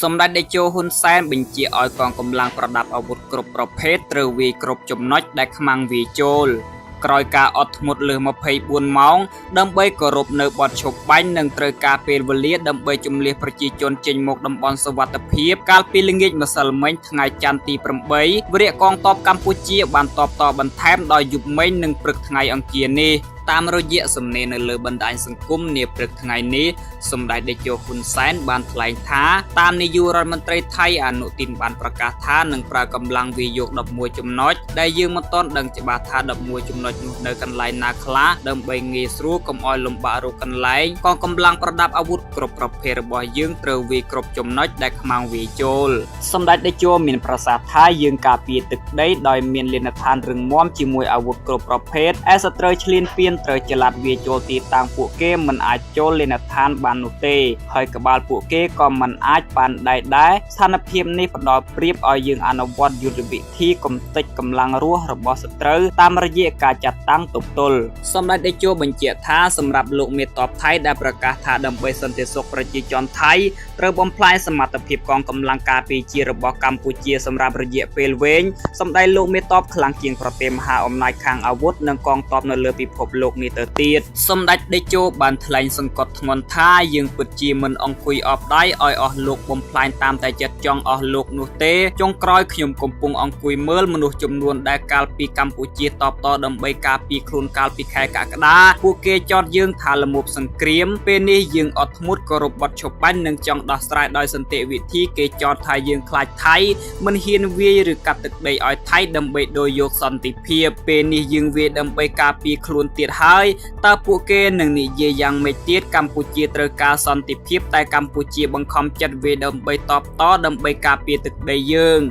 សម្ដេចតេជោហ៊ុនសែនបញ្ជាឲ្យកងកម្លាំងប្រដាប់អាវុធគ្រប់ប្រភេទត្រូវវាយគ្រប់ចំណុចដែលខ្មាំងវាយចូលក្រោយការអត់ធ្មត់លើស24ម៉ោងដើម្បីគោរពនៅបទឈប់បាញ់និងត្រូវការពេលវេលាដើម្បីជម្លៀសប្រជាជនចេញមកតំបន់សុវត្ថិភាពកាលពីល្ងាចម្សិលមិញថ្ងៃច័ន្ទទី8វរៈកងទ័ពកម្ពុជាបានតបតបន្ថែមដោយយប់មិញនិងព្រឹកថ្ងៃអង្គារនេះតាមរយៈសំណេរនៅលើបណ្ដាញសង្គមនាព្រឹកថ្ងៃនេះសម្ដេចតេជោហ៊ុនសែនបានថ្លែងថាតាមនាយករដ្ឋមន្ត្រីថៃអនុทิនបានប្រកាសថានឹងប្រើកម្លាំងវាយយក11ចំណុចដែលយើងមិនទាន់ដឹងច្បាស់ថា11ចំណុចនោះនៅកន្លែងណាខ្លះដើម្បីងាយស្រួលកុំឲ្យលំបាករកកន្លែងកងកម្លាំងប្រដាប់អាវុធគ្រប់ប្រភេទរបស់យើងត្រូវវាយគ្រប់ចំណុចដែលខ្មាំងវាយចូលសម្ដេចតេជោមានប្រសាសន៍ថាយើងការពារទឹកដីដោយមានលានដ្ឋានរឹងមាំជាមួយអាវុធគ្រប់ប្រភេទឯសត្រូវឈ្លានពានត្រូវចល័តវាចូលទីតាំងពួកគេមិនអាចចូលលេនដ្ឋានបាននោះទេហើយក្បាលពួកគេក៏មិនអាចបានដែរស្ថានភាពនេះផ្ដល់ប្រៀបឲ្យយើងអនុវត្តយុទ្ធវិធីកំទេចកម្លាំងរស់របស់សត្រូវតាមរយៈការចាត់តាំងទប់ទល់សម្ដេចតេជោបញ្ជាក់ថាសម្រាប់លោកមេតបថៃដែលប្រកាសថាដើម្បីសន្តិសុខប្រជាជនថៃត្រូវបំផ្លាញសមត្ថភាពកងកម្លាំងការពារជាតិរបស់កម្ពុជាសម្រាប់រយៈពេលវែងសម្ដេចលោកមេតបខ្លាំងជាងប្រទេសមហាអំណាចខាងអាវុធនិងកងទ័ពនៅលើពិភពលោកនេះទៅទៀតសម្ដេចតេជោបានថ្លែងសង្កត់ធ្ងន់ថាយើងពិតជាមិនអង្គុយអបដៃឲ្យអស់លោកបំផ្លាញតាមតែចិត្តចង់អស់លោកនោះទេចុងក្រោយខ្ញុំកំពុងអង្គុយមើលមនុស្សចំនួនដែលកាលពីកម្ពុជាតបតដើម្បីការពារខ្លួនកាលពីខែកក្កដាពួកគេចោទយើងថាលំមសង្គ្រាមពេលនេះយើងអត់ធ្មត់គោរពបទឈប់បាញ់និងចង់ដោះស្រាយដោយសន្តិវិធីគេចោទថាយើងខ្លាចថៃមិនហ៊ានវាយឬកាត់ទឹកដីឲ្យថៃដើម្បីដូរយកសន្តិភាពពេលនេះយើងវាយដើម្បីការពារខ្លួនទៀតហើយតើពួកគេនឹងនិយាយយ៉ាងម៉េចទៀតកម្ពុជាត្រូវការសន្តិភាពតែកម្ពុជាបង្ខំចិត្តវាយដើម្បីតបតដើម្បីការពារទឹកដីយើង